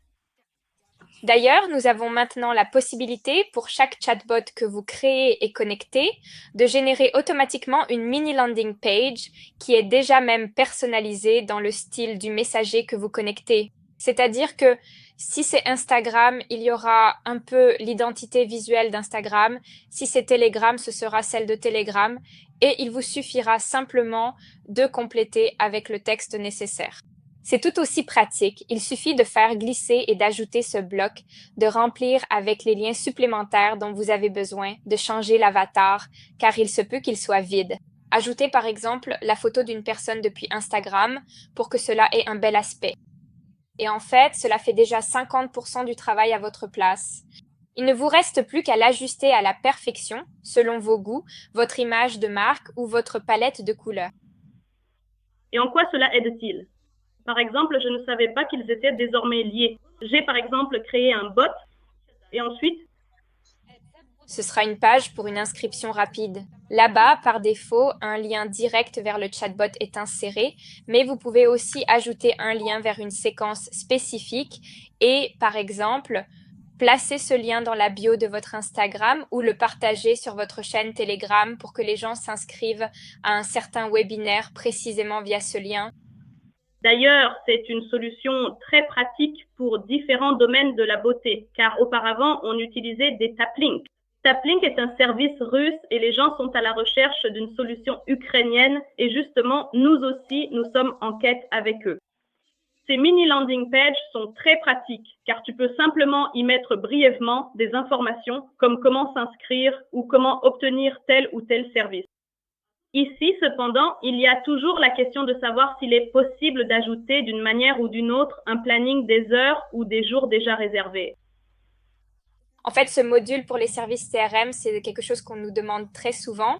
D'ailleurs, nous avons maintenant la possibilité pour chaque chatbot que vous créez et connectez de générer automatiquement une mini landing page qui est déjà même personnalisée dans le style du messager que vous connectez. C'est-à-dire que si c'est Instagram, il y aura un peu l'identité visuelle d'Instagram. Si c'est Telegram, ce sera celle de Telegram. Et il vous suffira simplement de compléter avec le texte nécessaire. C'est tout aussi pratique, il suffit de faire glisser et d'ajouter ce bloc, de remplir avec les liens supplémentaires dont vous avez besoin, de changer l'avatar, car il se peut qu'il soit vide. Ajoutez par exemple la photo d'une personne depuis Instagram pour que cela ait un bel aspect. Et en fait, cela fait déjà 50% du travail à votre place. Il ne vous reste plus qu'à l'ajuster à la perfection, selon vos goûts, votre image de marque ou votre palette de couleurs. Et en quoi cela aide-t-il? Par exemple, je ne savais pas qu'ils étaient désormais liés. J'ai par exemple créé un bot et ensuite, Ce sera une page pour une inscription rapide. Là-bas, par défaut, un lien direct vers le chatbot est inséré, mais vous pouvez aussi ajouter un lien vers une séquence spécifique et, par exemple, placer ce lien dans la bio de votre Instagram ou le partager sur votre chaîne Telegram pour que les gens s'inscrivent à un certain webinaire précisément via ce lien. d'ailleurs, c'est une solution très pratique pour différents domaines de la beauté, car auparavant, on utilisait des taplinks. Taplink est un service russe et les gens sont à la recherche d'une solution ukrainienne et justement, nous aussi, nous sommes en quête avec eux. Ces mini landing pages sont très pratiques car tu peux simplement y mettre brièvement des informations comme comment s'inscrire ou comment obtenir tel ou tel service. Ici, cependant, il y a toujours la question de savoir s'il est possible d'ajouter d'une manière ou d'une autre un planning des heures ou des jours déjà réservés. En fait, ce module pour les services CRM, c'est quelque chose qu'on nous demande très souvent.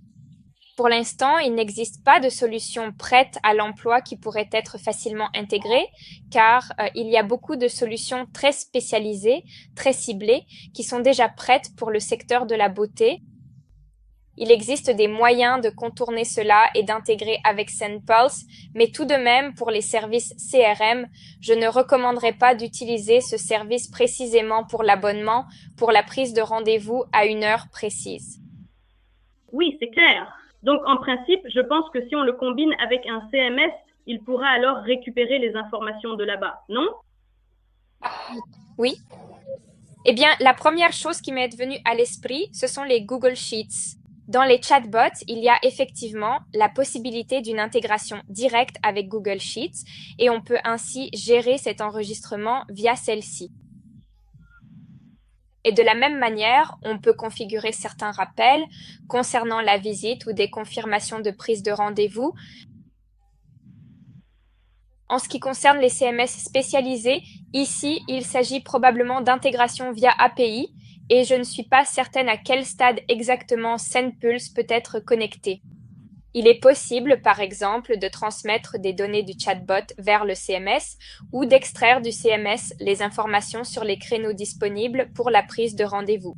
Pour l'instant, il n'existe pas de solution prête à l'emploi qui pourrait être facilement intégrée, car il y a beaucoup de solutions très spécialisées, très ciblées, qui sont déjà prêtes pour le secteur de la beauté. Il existe des moyens de contourner cela et d'intégrer avec SendPulse, mais tout de même, pour les services CRM, je ne recommanderais pas d'utiliser ce service précisément pour l'abonnement, pour la prise de rendez-vous à une heure précise. Oui, c'est clair. Donc, en principe, je pense que si on le combine avec un CMS, il pourra alors récupérer les informations de là-bas, non? Oui. Eh bien, la première chose qui m'est venue à l'esprit, ce sont les Google Sheets. Dans les chatbots, il y a effectivement la possibilité d'une intégration directe avec Google Sheets et on peut ainsi gérer cet enregistrement via celle-ci. Et de la même manière, on peut configurer certains rappels concernant la visite ou des confirmations de prise de rendez-vous. En ce qui concerne les CMS spécialisés, ici, il s'agit probablement d'intégration via API et je ne suis pas certaine à quel stade exactement SendPulse peut être connecté. Il est possible, par exemple, de transmettre des données du chatbot vers le CMS ou d'extraire du CMS les informations sur les créneaux disponibles pour la prise de rendez-vous.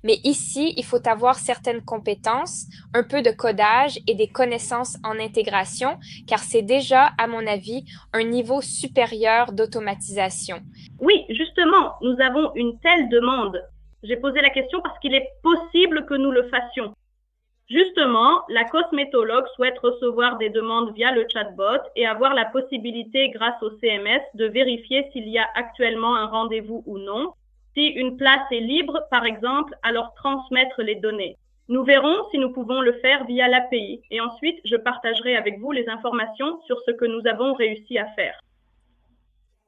Mais ici, il faut avoir certaines compétences, un peu de codage et des connaissances en intégration, car c'est déjà, à mon avis, un niveau supérieur d'automatisation. Oui, justement, nous avons une telle demande. J'ai posé la question parce qu'il est possible que nous le fassions. Justement, la cosmétologue souhaite recevoir des demandes via le chatbot et avoir la possibilité, grâce au CMS, de vérifier s'il y a actuellement un rendez-vous ou non. Si une place est libre, par exemple, alors transmettre les données. Nous verrons si nous pouvons le faire via l'API et ensuite je partagerai avec vous les informations sur ce que nous avons réussi à faire.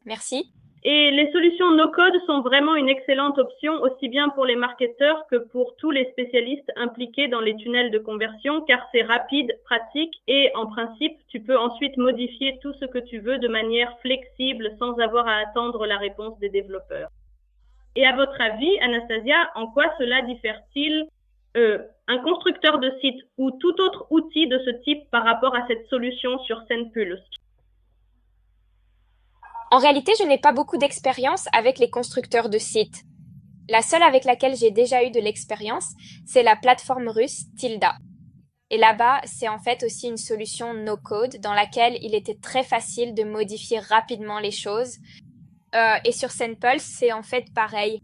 Merci. Et les solutions no-code sont vraiment une excellente option aussi bien pour les marketeurs que pour tous les spécialistes impliqués dans les tunnels de conversion car c'est rapide, pratique et en principe, tu peux ensuite modifier tout ce que tu veux de manière flexible sans avoir à attendre la réponse des développeurs. Et à votre avis, Anastasia, en quoi cela diffère-t-il un constructeur de site ou tout autre outil de ce type par rapport à cette solution sur SendPulse? En réalité, je n'ai pas beaucoup d'expérience avec les constructeurs de sites. La seule avec laquelle j'ai déjà eu de l'expérience, c'est la plateforme russe Tilda. Et là-bas, c'est en fait aussi une solution no-code dans laquelle il était très facile de modifier rapidement les choses. Et sur SendPulse, c'est en fait pareil.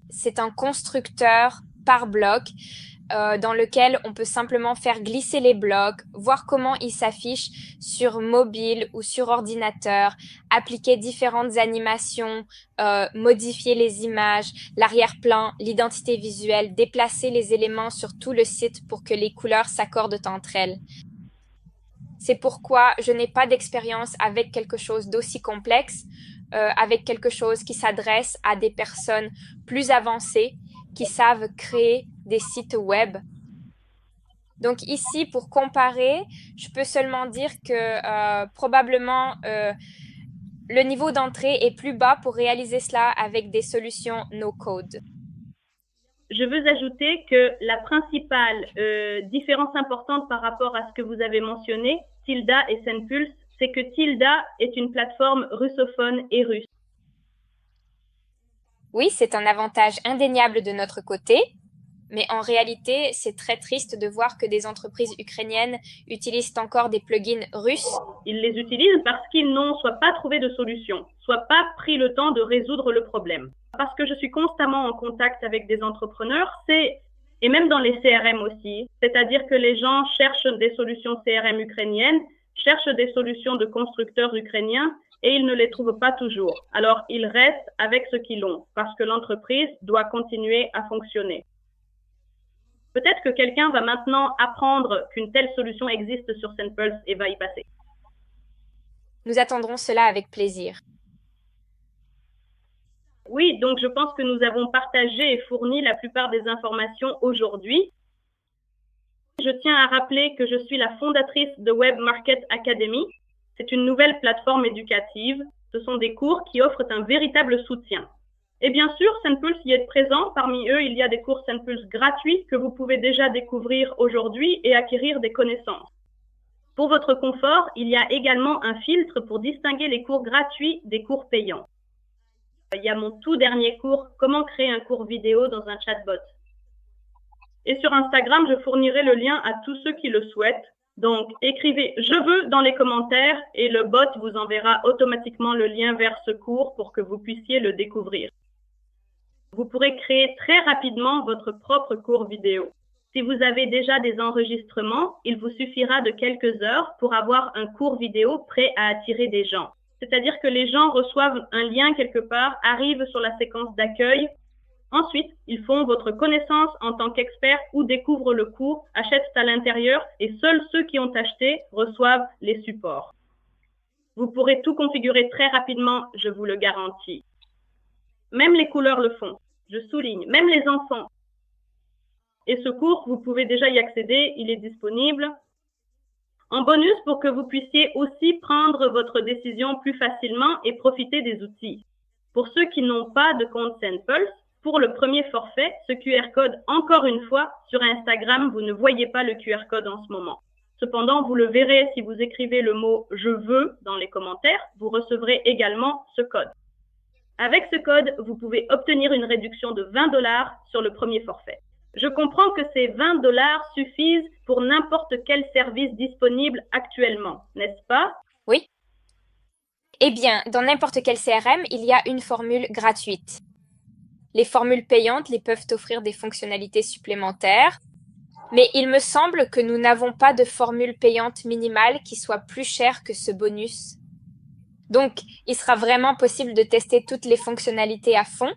C'est un constructeur par bloc dans lequel on peut simplement faire glisser les blocs, voir comment ils s'affichent sur mobile ou sur ordinateur, appliquer différentes animations, modifier les images, l'arrière-plan, l'identité visuelle, déplacer les éléments sur tout le site pour que les couleurs s'accordent entre elles. C'est pourquoi je n'ai pas d'expérience avec quelque chose d'aussi complexe, avec quelque chose qui s'adresse à des personnes plus avancées qui savent créer des sites web. Donc ici, pour comparer, je peux seulement dire que probablement le niveau d'entrée est plus bas pour réaliser cela avec des solutions no-code. Je veux ajouter que la principale différence importante par rapport à ce que vous avez mentionné, Tilda et Senpulse, c'est que Tilda est une plateforme russophone et russe. Oui, c'est un avantage indéniable de notre côté, mais en réalité, c'est très triste de voir que des entreprises ukrainiennes utilisent encore des plugins russes. Ils les utilisent parce qu'ils n'ont soit pas trouvé de solution, soit pas pris le temps de résoudre le problème. Parce que je suis constamment en contact avec des entrepreneurs, et même dans les CRM aussi, c'est-à-dire que les gens cherchent des solutions CRM ukrainiennes, cherchent des solutions de constructeurs ukrainiens et ils ne les trouvent pas toujours. Alors, ils restent avec ce qu'ils ont parce que l'entreprise doit continuer à fonctionner. Peut-être que quelqu'un va maintenant apprendre qu'une telle solution existe sur Senpulse et va y passer. Nous attendrons cela avec plaisir. Oui, donc je pense que nous avons partagé et fourni la plupart des informations aujourd'hui. Je tiens à rappeler que je suis la fondatrice de Web Market Academy. C'est une nouvelle plateforme éducative. Ce sont des cours qui offrent un véritable soutien. Et bien sûr, Senpulse y est présent. Parmi eux, il y a des cours Senpulse gratuits que vous pouvez déjà découvrir aujourd'hui et acquérir des connaissances. Pour votre confort, il y a également un filtre pour distinguer les cours gratuits des cours payants. Il y a mon tout dernier cours, comment créer un cours vidéo dans un chatbot. Et sur Instagram, je fournirai le lien à tous ceux qui le souhaitent. Donc, écrivez « Je veux » dans les commentaires et le bot vous enverra automatiquement le lien vers ce cours pour que vous puissiez le découvrir. Vous pourrez créer très rapidement votre propre cours vidéo. Si vous avez déjà des enregistrements, il vous suffira de quelques heures pour avoir un cours vidéo prêt à attirer des gens. C'est-à-dire que les gens reçoivent un lien quelque part, arrivent sur la séquence d'accueil. Ensuite, ils font votre connaissance en tant qu'expert ou découvrent le cours, achètent à l'intérieur et seuls ceux qui ont acheté reçoivent les supports. Vous pourrez tout configurer très rapidement, je vous le garantis. Même les couleurs le font, je souligne, même les enfants. Et ce cours, vous pouvez déjà y accéder, il est disponible. En bonus, pour que vous puissiez aussi prendre votre décision plus facilement et profiter des outils. Pour ceux qui n'ont pas de compte Senpulse, pour le premier forfait, ce QR code, encore une fois, sur Instagram, vous ne voyez pas le QR code en ce moment. Cependant, vous le verrez si vous écrivez le mot « Je veux » dans les commentaires, vous recevrez également ce code. Avec ce code, vous pouvez obtenir une réduction de 20 $ sur le premier forfait. Je comprends que ces 20 $ suffisent pour n'importe quel service disponible actuellement, n'est-ce pas? Oui. Eh bien, dans n'importe quel CRM, il y a une formule gratuite. Les formules payantes les peuvent offrir des fonctionnalités supplémentaires, mais il me semble que nous n'avons pas de formule payante minimale qui soit plus chère que ce bonus. Donc, il sera vraiment possible de tester toutes les fonctionnalités à fond.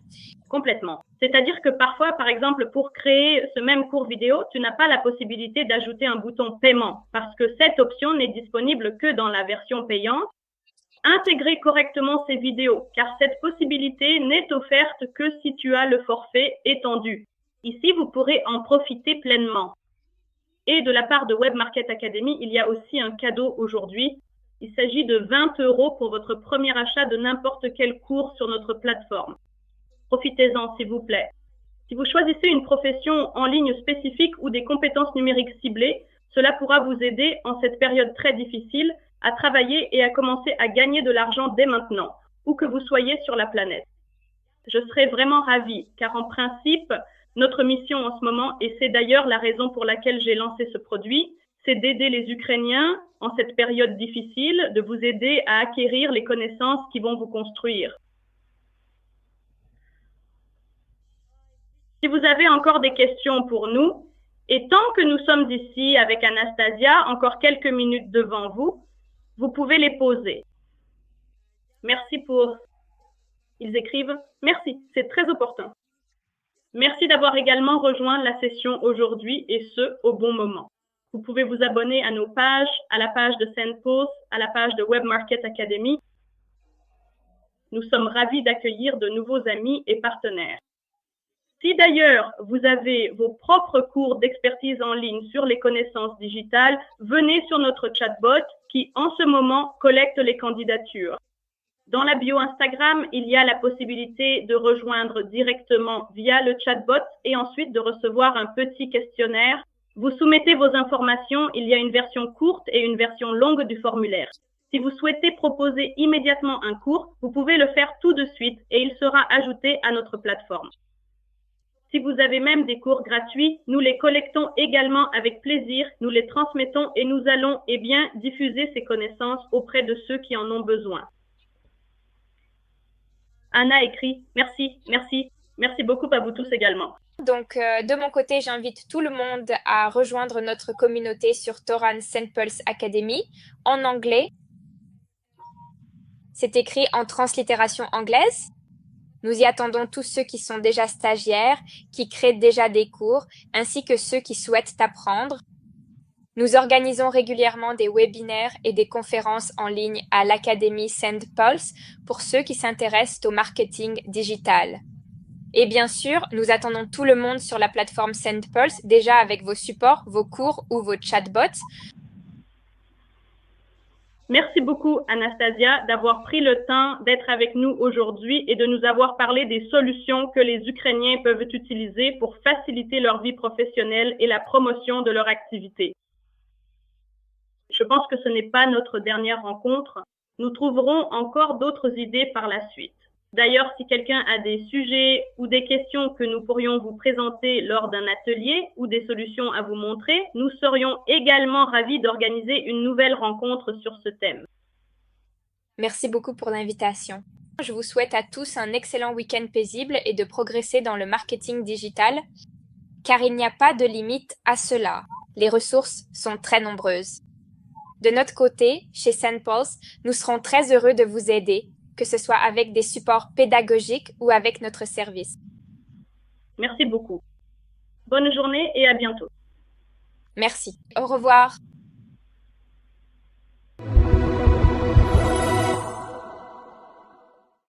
Complètement. C'est-à-dire que parfois, par exemple, pour créer ce même cours vidéo, tu n'as pas la possibilité d'ajouter un bouton paiement parce que cette option n'est disponible que dans la version payante. Intégrer correctement ces vidéos, car cette possibilité n'est offerte que si tu as le forfait étendu. Ici, vous pourrez en profiter pleinement. Et de la part de Web Market Academy, il y a aussi un cadeau aujourd'hui. Il s'agit de 20 € pour votre premier achat de n'importe quel cours sur notre plateforme. Profitez-en, s'il vous plaît. Si vous choisissez une profession en ligne spécifique ou des compétences numériques ciblées, cela pourra vous aider en cette période très difficile à travailler et à commencer à gagner de l'argent dès maintenant, où que vous soyez sur la planète. Je serais vraiment ravie, car en principe, notre mission en ce moment, et c'est d'ailleurs la raison pour laquelle j'ai lancé ce produit, c'est d'aider les Ukrainiens en cette période difficile, de vous aider à acquérir les connaissances qui vont vous construire. Si vous avez encore des questions pour nous, et tant que nous sommes ici avec Anastasia, encore quelques minutes devant vous, vous pouvez les poser. Merci pour... Ils écrivent « Merci, c'est très opportun. Merci d'avoir également rejoint la session aujourd'hui et ce, au bon moment. Vous pouvez vous abonner à nos pages, à la page de Senpulse, à la page de Web Market Academy. Nous sommes ravis d'accueillir de nouveaux amis et partenaires. Si d'ailleurs vous avez vos propres cours d'expertise en ligne sur les connaissances digitales, venez sur notre chatbot qui en ce moment collecte les candidatures. Dans la bio Instagram, il y a la possibilité de rejoindre directement via le chatbot et ensuite de recevoir un petit questionnaire. Vous soumettez vos informations, il y a une version courte et une version longue du formulaire. Si vous souhaitez proposer immédiatement un cours, vous pouvez le faire tout de suite et il sera ajouté à notre plateforme. Si vous avez même des cours gratuits, nous les collectons également avec plaisir, nous les transmettons et nous allons diffuser ces connaissances auprès de ceux qui en ont besoin. Anna écrit « Merci, merci, merci beaucoup à vous tous également ». Donc, de mon côté, j'invite tout le monde à rejoindre notre communauté sur Toran St. Paul's Academy en anglais. C'est écrit en translittération anglaise. Nous y attendons tous ceux qui sont déjà stagiaires, qui créent déjà des cours, ainsi que ceux qui souhaitent apprendre. Nous organisons régulièrement des webinaires et des conférences en ligne à l'Académie St. Paul's pour ceux qui s'intéressent au marketing digital. Et bien sûr, nous attendons tout le monde sur la plateforme St. Paul's, déjà avec vos supports, vos cours ou vos chatbots. Merci beaucoup, Anastasia, d'avoir pris le temps d'être avec nous aujourd'hui et de nous avoir parlé des solutions que les Ukrainiens peuvent utiliser pour faciliter leur vie professionnelle et la promotion de leur activité. Je pense que ce n'est pas notre dernière rencontre. Nous trouverons encore d'autres idées par la suite. D'ailleurs, si quelqu'un a des sujets ou des questions que nous pourrions vous présenter lors d'un atelier ou des solutions à vous montrer, nous serions également ravis d'organiser une nouvelle rencontre sur ce thème. Merci beaucoup pour l'invitation. Je vous souhaite à tous un excellent week-end paisible et de progresser dans le marketing digital, car il n'y a pas de limite à cela. Les ressources sont très nombreuses. De notre côté, chez St. Paul's, nous serons très heureux de vous aider, que ce soit avec des supports pédagogiques ou avec notre service. Merci beaucoup. Bonne journée et à bientôt. Merci. Au revoir.